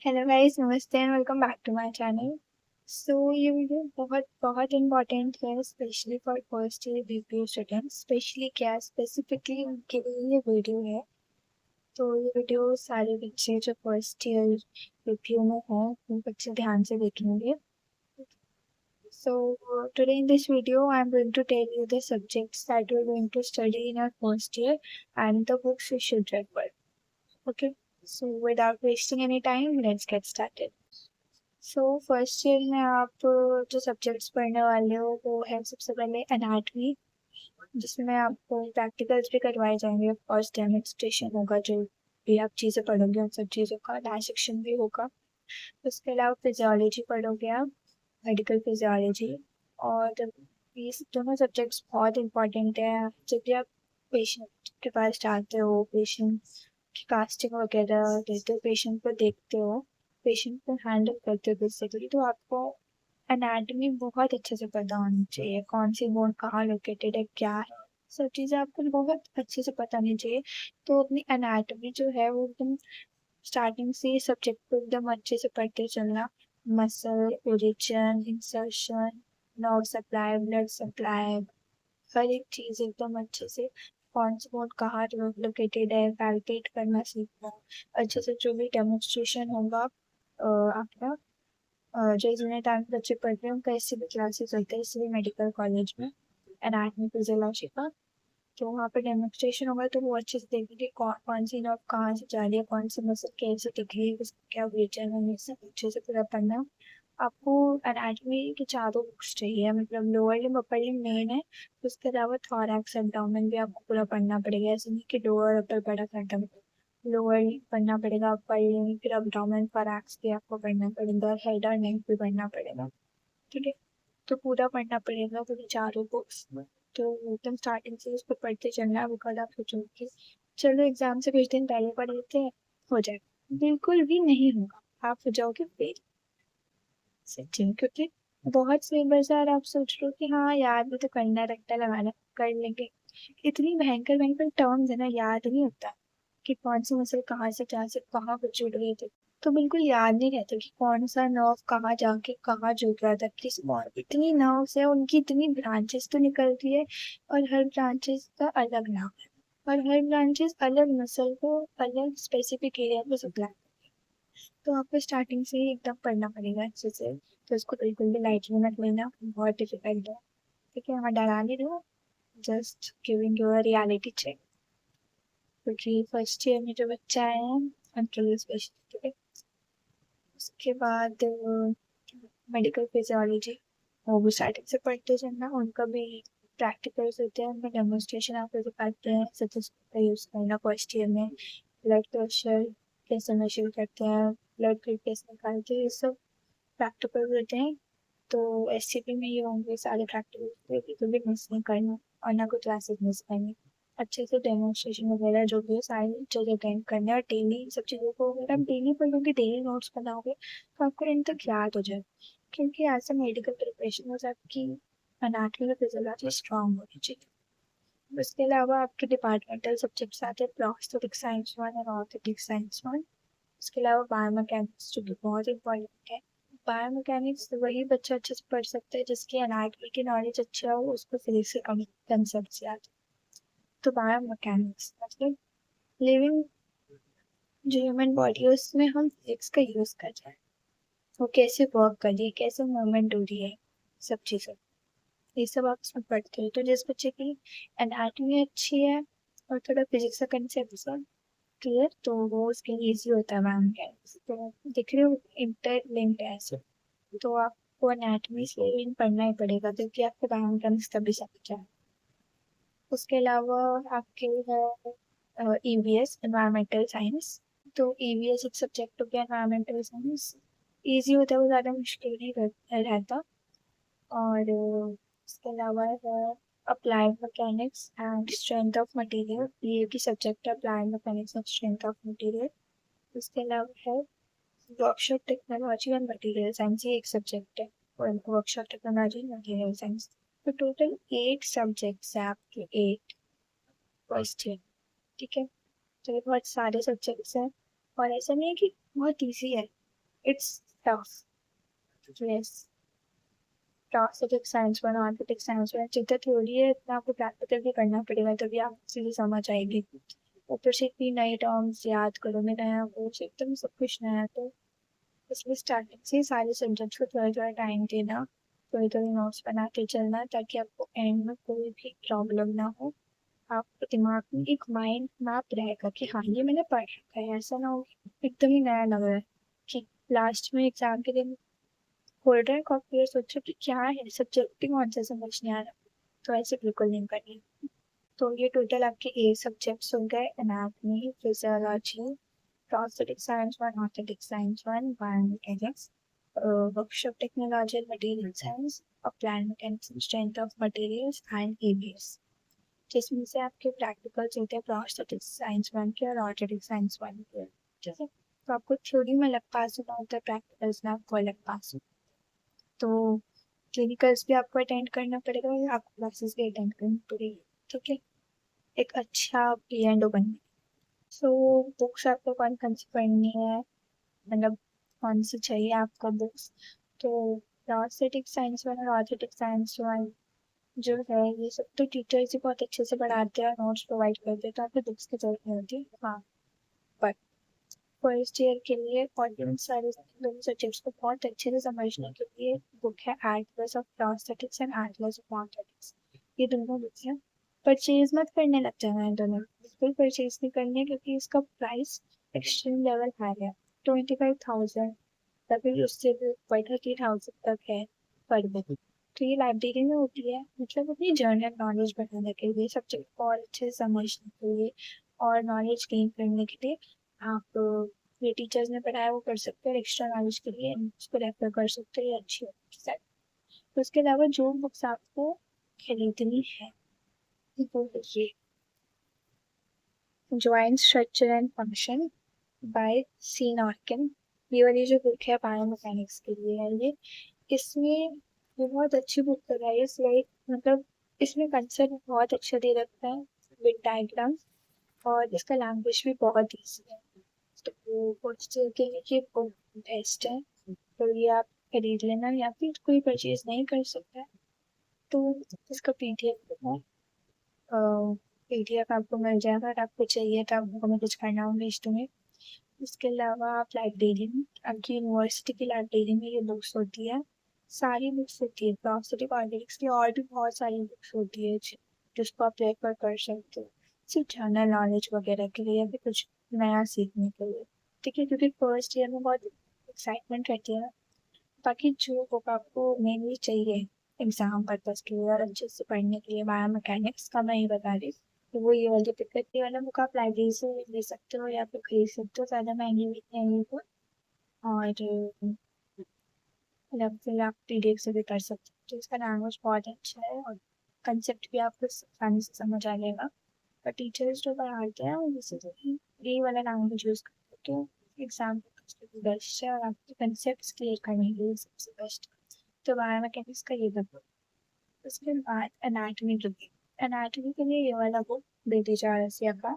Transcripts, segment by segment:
Hello guys, नमस्ते and welcome back to my channel. ये video बहुत बहुत इंपॉर्टेंट है, specially for first year BPO students. Specially क्या स्पेसिफिकली उनके लिए ये वीडियो है। तो ये वीडियो सारे बच्चे जो फर्स्ट ईयर बीपीओ में हैं वो बच्चे ध्यान से देखेंगे। Today in this video, I'm going to tell you the subjects that we're going to study in our first year and the books we should refer. Okay, so without wasting any time, let's get started. First year में आप जो subjects पढ़ने वाले हो वो है सबसे पहले एनाटमी, जिसमें आपको प्रैक्टिकल्स भी करवाए जाएंगे। फर्स्ट डेमोन्स्ट्रेशन होगा, जो भी आप चीज़ें पढ़ोगे उन सब चीज़ों का डायसेक्शन भी होगा। उसके अलावा फिजियोलॉजी पढ़ोगे आप, मेडिकल फिजियोलॉजी। और ये दोनों सब्जेक्ट्स बहुत इंपॉर्टेंट है जब भी आप पेशेंट के पास जाते हो, पेशेंट की कास्टिंग वगैरह देते हो, पेशेंट को देखते हो, पेशेंट को हैंडल करते हो बेसिकली। तो आपको एनाटमी बहुत अच्छे से पता होनी चाहिए, कौन सी बोन कहाँ लोकेटेड है, क्या है, सब चीज़ें आपको बहुत अच्छे से पता होनी चाहिए। तो अपनी एनाटमी जो है वो एकदम स्टार्टिंग से सब्जेक्ट को एकदम अच्छे से पढ़ते चलना। Muscle, origin, insertion, nerve supply, blood supply, हर एक चीज़ एकदम अच्छे से, कौन सी बोन कहाँ लोकेटेड है, पैल्पेट करना सीखना अच्छे से। जो भी डेमोन्स्ट्रेशन होगा आपका, जो इतने टाइम बच्चे पढ़ रहे हैं उनका ऐसे भी क्लासेस होते हैं इसलिए मेडिकल कॉलेज में एनाटमी फिजियोलॉजी का। तो वहाँ पे डेमोन्स्ट्रेशन होगा तो वो अच्छे से देखेंगे कौन कौन सी नर्व कहाँ से जा रही है, कौन सी मसल कैसे दिख रही है, उसका क्या रीजन है, ये सब अच्छे से पूरा पढ़ना। आपको एनाटमी की चारों बुक्स चाहिए, मतलब lower limb upper limb main है, उसके अलावा थॉरैक्स एब्डोमेन भी आपको पूरा पढ़ना पड़ेगा। ऐसे नहीं कि लोअर अपर पढ़ा खत्म, लोअर लिम्ब पढ़ना पड़ेगा, अपर लिम्ब, फिर एब्डोमेन, थॉरैक्स भी आपको पढ़ना पड़ेगा, हेड और नेक भी पढ़ना पड़ेगा। ठीक है, तो पूरा पढ़ना पड़ेगा पूरी चारों बुक्स। तो एकदम स्टार्टिंग से उसको पढ़ते चलना है। वो कल आप सोचोगे चलो एग्जाम से कुछ दिन पहले पढ़ लेते हैं, हो जाएगा, बिल्कुल भी नहीं होगा, आप हो जाओगे फेल सचिन। क्योंकि बहुत सी बार आप सोच रहे हो कि हाँ याद भी तो करना है, रट्टा लगाना कर लेंगे, इतनी भयंकर भयंकर टर्म्स है ना, याद नहीं होता कि कौन सी मसल कहाँ से क्या से कहाँ पर जुड़ गई थी। तो बिल्कुल याद नहीं रहता कि कौन सा नर्व कहाँ जाके कहाँ जुड़ रहा था, किस इतनी नर्व्स है, उनकी इतनी ब्रांचेस तो निकलती है, और हर ब्रांचेस का अलग नाम है, और हर ब्रांचेस अलग मसल को अलग स्पेसिफिक एरिया को सप्लाई। तो आपको स्टार्टिंग से ही एकदम पढ़ना पड़ेगा अच्छे से। तो इसको बिल्कुल भी लाइटली मत लेना, बहुत डिफिकल्ट है। ठीक है, मैं डरा नहीं रहा, just giving you a reality check. क्योंकि फर्स्ट ईयर में जो बच्चा है कंट्रोल स्पेशलिस्ट, ठीक है। उसके बाद मेडिकल फिजियोलॉजी, वो भी स्टार्टिंग से पढ़ते चलना। उनका भी प्रैक्टिकल्स होते हैं, उनमें डेमोन्स्ट्रेशन आपको दिखाते हैं, स्टेथोस्कोप का यूज़ करना फर्स्ट ईयर में, ब्लड प्रेशर कैसे मेजर करते हैं, ब्लड ग्रुप कैसे निकालते हैं, ये सब प्रैक्टिकल्स होते हैं। तो एससीपी में ये होंगे सारे प्रैक्टिकल्स, तो भी मिस नहीं करना और ना कोई क्लासेस मिस करनी। अच्छे से डेमोन्स्ट्रेशन वगैरह जो भी है सारी चीज़ें अटेंड करने, और डेली इन सब चीज़ों को अगर आप डेली पढ़ोगे, डेली नोट्स बनाओगे तो आपको इन तक याद हो जाए। क्योंकि एज अ मेडिकल प्रिपरेशन में आपकी एनाटमी और फिजियोलॉजी स्ट्रांग होनी चाहिए। उसके अलावा आपके डिपार्टमेंटल सब्जेक्ट्स आते हैं, प्लास्टिक साइंस वन और ऑर्थोपेडिक साइंस वन। उसके अलावा बायोमैकेनिक्स जो कि बहुत इंपॉर्टेंट है। बायोमैकेनिक्स वही बच्चा अच्छे से पढ़ सकता है जिसकी एनाटमी की नॉलेज अच्छा हो, उसको फिजिक्स के कंसेप्ट याद हो। तो बायोमैकेनिक्स मतलब लिविंग जो ह्यूमन बॉडी है उसमें हम फिजिक्स का यूज़ कर रहे हैं, वो कैसे वर्क कर रही है, कैसे मूवमेंट हो रही है, सब चीज़ें, ये सब आप उसमें पढ़ते हो। तो जिस बच्चे की एनाटमी अच्छी है और थोड़ा फिजिक्स का कंसेप्ट सब क्लियर, तो वो उसके लिए ईजी होता है बायोमैकेनिक्स। तो दिख रहे हो इंटर लिंक्ड है ऐसे। तो आपको एनाटमी से पढ़ना ही पड़ेगा क्योंकि आपको बायोमैकेनिक्स तभी समझ आए। उसके अलावा आपके है ईवीएस, एनवायरमेंटल साइंस। तो ईवीएस एक सब्जेक्ट हो गया, एनवायरमेंटल साइंस ईजी होता है, वो ज़्यादा मुश्किल नहीं रहता। और उसके अलावा है applied mechanics and strength of material, ये भी सब्जेक्ट है, applied mechanics and strength of material. उसके अलावा है workshop technology and material science, ये एक सब्जेक्ट है, और workshop technology and material science. तो टोटल 8 सब्जेक्ट्स हैं आपके, 8 फर्स्ट ईयर। ठीक है, तो ये बहुत सारे सब्जेक्ट्स हैं, और ऐसा नहीं है कि बहुत ईजी है, it's tough. Yes, statistics science one, architect science one जितना थ्योरी है इतना आपको प्रैक्टिकल भी करना पड़ेगा, तभी आप चीज़ें समझ आएगी। ऊपर से इतनी नई टर्म्स याद करो, मैं नया कुछ एकदम सब कुछ नया, तो इसलिए स्टार्टिंग से सारे सब्जेक्ट्स को थोड़ा थोड़ा टाइम देना, थोड़ी थोड़ी नोट्स बना के चलना, ताकि आपको एंड में कोई भी प्रॉब्लम ना हो। आपके दिमाग में एक माइंड मैप रहेगा कि हाँ ये मैंने पढ़ रखा है, ऐसा ना हो कि एकदम ही नया लग रहा है कि लास्ट में एग्जाम के दिन खोल रहे हैं कॉपी और सोचो कि क्या है सब्जेक्ट ही कौन सा समझ नहीं आ रहा, तो ऐसे बिल्कुल नहीं करनी। तो ये टोटल आपके 8 सब्जेक्ट्स हो गए, anatomy, physiology, prosthetic science one, orthotic science one, biomechanics, workshop technology and material science, applied mechanics and strength of materials, and EBS, जिसमें से आपके प्रैक्टिकल्स होते हैं prosthetic science one के और orthotic science one के। ठीक है, तो आपको थ्योरी में अलग पास होना होता है, प्रैक्टिकल्स में आपको अलग पास होना। तो क्लिनिकल्स भी आपको अटेंड करना पड़ेगा और आपको क्लासेस भी अटेंड करनी पड़ेगी। ठीक है, एक अच्छा पीएनओ बनने। सो बुक्स आपको कौन सी पढ़नी है, मतलब कौन सी चाहिए आपको बुक्स, तो प्रोस्थेटिक साइंस वन और ऑर्थोटिक साइंस वन जो है ये सब तो टीचर्स ही बहुत अच्छे से पढ़ाते हैं, नोट्स प्रोवाइड करते हैं, तो आपको बुक्स की जरूरत नहीं होती। हाँ, बट फर्स्ट ईयर के लिए और इन सारे दोनों सब्जेक्ट्स को बहुत अच्छे से समझने के लिए बुक है Atlas of prosthetics and Atlas of orthotics. ये दोनों बुक्स हैं, परचेज मत करने लग जाना है दोनों, बिल्कुल परचेज नहीं करनी है, क्योंकि इसका प्राइस एक्सट्रीम लेवल हाई है, 25,000, तभी उससे भी ऊपर 30,000 तक है पर बुक। तो ये लाइब्रेरी में होती है, मतलब अपनी जनरल नॉलेज बढ़ाने के लिए, सब्जेक्ट को और अच्छे से समझने के लिए और नॉलेज गेन करने के लिए आप ये टीचर्स ने पढ़ाया वो कर सकते हैं, एक्स्ट्रा नॉलेज के लिए उसको रेफर कर सकते हैं, ये अच्छी होती है। तो उसके अलावा जो बुक्स आपको खरीदनी है वो ये joint structure and function by सीन ऑर्किन, ये वाली जो बुक है बायोमैकेनिक्स के लिए है ये। इसमें ये बहुत अच्छी बुक लगाई है, लाइक मतलब इसमें कंसेप्ट बहुत अच्छा दे रखा है विद डायग्राम्स, और इसका लैंग्वेज भी बहुत ईजी है, तो वो बच्चे के लिए बुक बेस्ट है। तो ये आप खरीद लेना, या फिर कोई परचेज नहीं कर सकता है तो इसका पीडीएफ है, पीडीएफ आपको मिल जाएगा, अगर आपको चाहिए तो आपको मैं कुछ करना होगा भेज दूँगी। इसके अलावा आप लाइब्रेरी में, आपकी यूनिवर्सिटी की लाइब्रेरी में ये बुक्स होती है, सारी बुक्स होती है, प्रोस्थेटिक ऑर्गेनिक्स की और भी बहुत सारी बुक्स होती है जिसको आप रेफर कर सकते हो, सिर्फ जनरल नॉलेज वगैरह के लिए या फिर कुछ नया सीखने के लिए। ठीक है, क्योंकि फर्स्ट ईयर में बहुत एक्साइटमेंट रहती है ना। बाकी जो बुक आपको मेनली चाहिए एग्जाम पर्पज के लिए और अच्छे से पढ़ने के लिए बायोमैकेनिक्स का मैं ये बता रही, तो वो ये वाली पिक, ये वाला बुक आप लाइब्रेरी से ले सकते हो या फिर खरीद सकते हो, ज़्यादा महंगी भी नहीं है ये बुक। और मतलब फिर आप पीडीएफ से भी कर सकते हो, तो इसका लैंग्वेज बहुत अच्छा है और कंसेप्ट भी आपको आसानी से समझ आ जाएगा। पर टीचर्स जो पढ़ाते हैं वो बेसिकली ये वाला लैंग्वेज यूज़ करते हैं, तो एग्जाम बेस्ट है और आपके कंसेप्ट क्लियर करने के लिए सबसे बेस्ट। तो बायोमैकेनिक्स का ये बुक। उसके बाद एनाटॉमी की बुक, एनाटॉमी के लिए ये वाला बुक बेटी चारसिया का,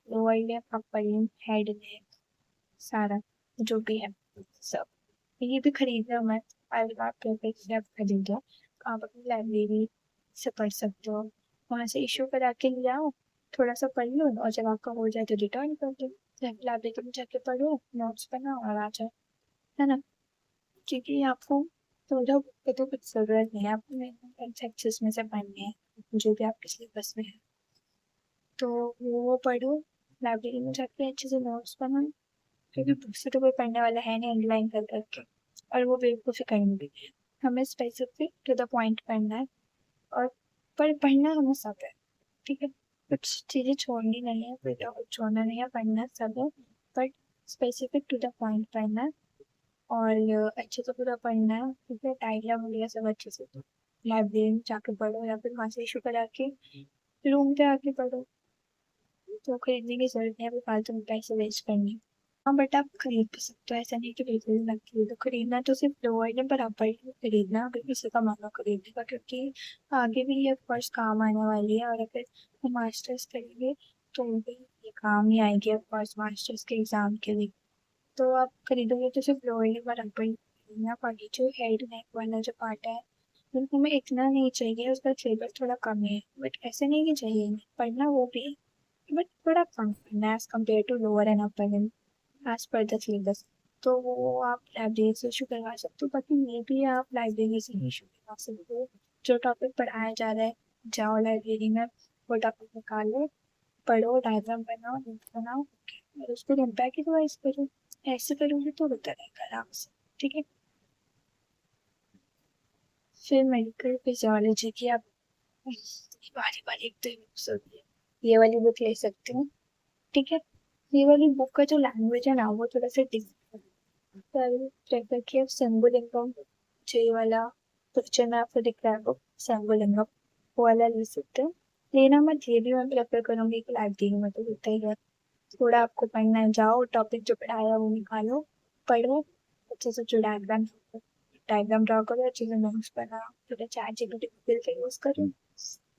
lower limb, upper limb, head neck, सारा जो भी है सब, ये भी खरीदना मत, आई विल नॉट प्रेफर आप खरीदो, आप अपनी लाइब्रेरी से पढ़ सकते हो, वहाँ से इशू करा के ले आओ, थोड़ा सा पढ़ लो और जब आपका हो जाए तो रिटर्न कर दो, लाइब्रेरी में जाके पढ़ो, नोट्स बनाओ और आ जाओ, है ना। क्योंकि आपको थोड़ा बुक की तो कुछ ज़रूरत नहीं है, आपको मेन सेक्शंस में से पढ़ने हैं जो भी आपके सिलेबस में है, तो वो पढ़ो, लाइब्रेरी में जाके अच्छे से नोट्स बनाओ, क्योंकि बुक से तो कोई पढ़ने वाला है नहीं अंडरलाइन कर करके, और वो बेवकूफ़ी करनी भी है। हमें स्पेसिफिक टू द पॉइंट पढ़ना है, और पर पढ़ना हमें सब है, ठीक है, कुछ चीज़ें छोड़नी नहीं है, कोई टॉपिक छोड़ना नहीं है, पढ़ना सब है, but specific to the point पढ़ना है और अच्छे से पूरा पढ़ना है, ठीक है, डायग्राम वगैरह सब अच्छे से, तो लाइब्रेरी में जाके पढ़ो या फिर वहाँ से इशू करा के रूम पे आके पढ़ो, तो खरीदने की जरूरत नहीं है, फालतू में पैसे वेस्ट करने। हाँ बट आप खरीद भी सकते हो, ऐसा नहीं कि बिल्कुल मत खरीदो, खरीदना तो सिर्फ लोअर लिम्ब पर अपर लिम्ब खरीदना अगर किसी का मन हो खरीदने का, क्योंकि आगे भी ये ऑफकोर्स काम आने वाली है, और अगर हम मास्टर्स करेंगे तो भी ये काम ही आएगी ऑफकोर्स मास्टर्स के एग्ज़ाम के लिए। तो आप खरीदोगे तो सिर्फ लोअर बराबर ही खरीदना, बाकी जो हेड नेक वाला जो पार्ट है उनको हमें इतना नहीं चाहिए, उसका सिलेबस थोड़ा कम है, बट ऐसे नहीं कि चाहिए नहीं पढ़ना वो भी, बट थोड़ा कम पढ़ना है as compare to lower and upper as per the syllabus. तो वो आप लाइब्रेरी से इशू करवा सकते हो, बाकी ये भी आप लाइब्रेरी से इशू करवा सकते हो। जो टॉपिक पढ़ाया जा रहा है जाओ लाइब्रेरी में, वो टॉपिक निकालो, पढ़ो, डायग्राम बनाओ, नोट बनाओ, और उसको इम्पैक्ट रिवाइज करो। ऐसे करोगे तो होता रहेगा आराम से, ठीक है। फिर मेडिकल फिजियोलॉजी की आप बारी बारी एक तो बुक्स होती है, ये वाली बुक ले सकते हो, ठीक है। ये वाली बुक का जो लैंग्वेज है ना वो थोड़ा सा डिफिकल्ट है, प्रेफर किया संगुलिंगम, जो ये वाला पिक्चर में आपको दिख रहा है बुक संगुलिंगम, वो वाला ले सकते हो। लेना मत, ये भी मैं प्रेफर करूंगी कि लाइब्रेरी में तो होता ही है। थोड़ा आपको पढ़ना है, जाओ टॉपिक जो पढ़ाया वो निकालो, पढ़ो, अच्छे से जो डायग्राम ड्रा करो, अच्छे से नोट्स बनाओ, थोड़ा चैट जीपीटी का यूज करो,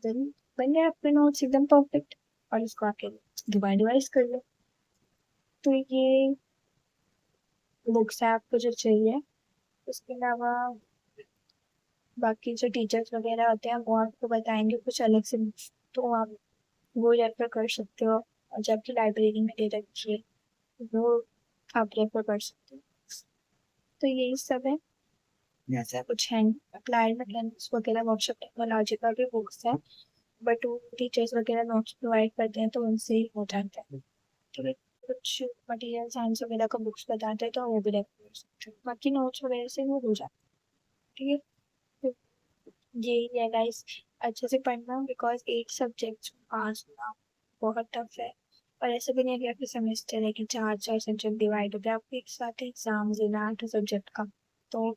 देन बन गए आपके नोट्स एकदम परफेक्ट, और इसको आके डिवाइड डिवाइस कर लो। तो ये बुक्स है आपको जो चाहिए। उसके अलावा बाकी जो टीचर्स वगैरह होते हैं वो आपको बताएंगे कुछ अलग से books, तो आप वो रेफर कर सकते हो, और जब की लाइब्रेरी में दे रखी है वो आप रेफर कर सकते हो। तो यही सब है, ऐसा कुछ है नहीं। अप्लाइड मैकेनिक्स वगैरह वर्कशॉप टेक्नोलॉजी का भी बुक्स है, बट वो टीचर्स वगैरह नोट्स प्रोवाइड करते हैं तो उनसे ही हो जाता है। तो वे कुछ मटीरियल साइंस वगैरह का बुक्स बताते हैं तो वो भी रेफर कर सकते हैं, बाकी नोट्स वगैरह से वो हो जाता है, ठीक है। तो यही है गाइस, अच्छे से पढ़ना, बिकॉज 8 सब्जेक्ट्स पास होना बहुत टफ है। और ऐसा भी नहीं है कि आपके सेमेस्टर है कि 4 4 सब्जेक्ट डिवाइड हो गया, आपको एक साथ एग्जाम देना 8 सब्जेक्ट का, तो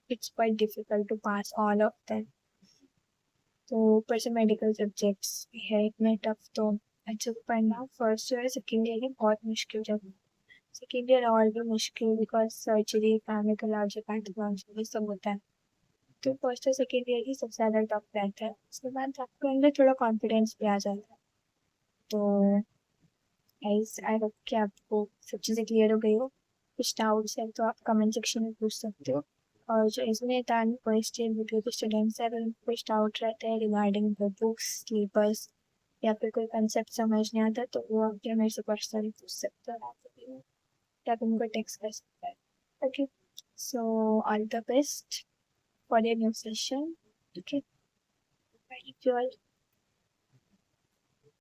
it's quite difficult to pass all of them. तो ऊपर से मेडिकल सब्जेक्ट्स भी है इतने टफ, तो अच्छे से पढ़ना। फर्स्ट ईयर सेकेंड ईयर ही बहुत मुश्किल जब, सेकेंड ईयर और भी मुश्किल बिकॉज सर्जरी गायनेकोलॉजी पैथोलॉजी ये सब होता है। तो फर्स्ट और सेकेंड ईयर ही सबसे ज़्यादा टफ रहता है, उसके बाद आपके अंदर थोड़ा कॉन्फिडेंस भी आ जाता है। तो गाइस आई होप कि आपको सब चीज़ें क्लियर हो गई हो। कुछ डाउट्स है तो आप कमेंट सेक्शन में पूछ सकते हो। और जो इसमें तान फर्स्ट ईयर वीडियो के स्टूडेंट्स हैं, अगर उनको कुछ डाउट रहता है रिगार्डिंग द बुक्स स्लीपर्स या फिर कोई कंसेप्ट समझ नहीं आता तो वो आप मेरे से पर्सनली पूछ सकते हो, या फिर उनको टेक्स्ट कर सकते हैं। Okay, so all the best for your new session. Okay, thank you all.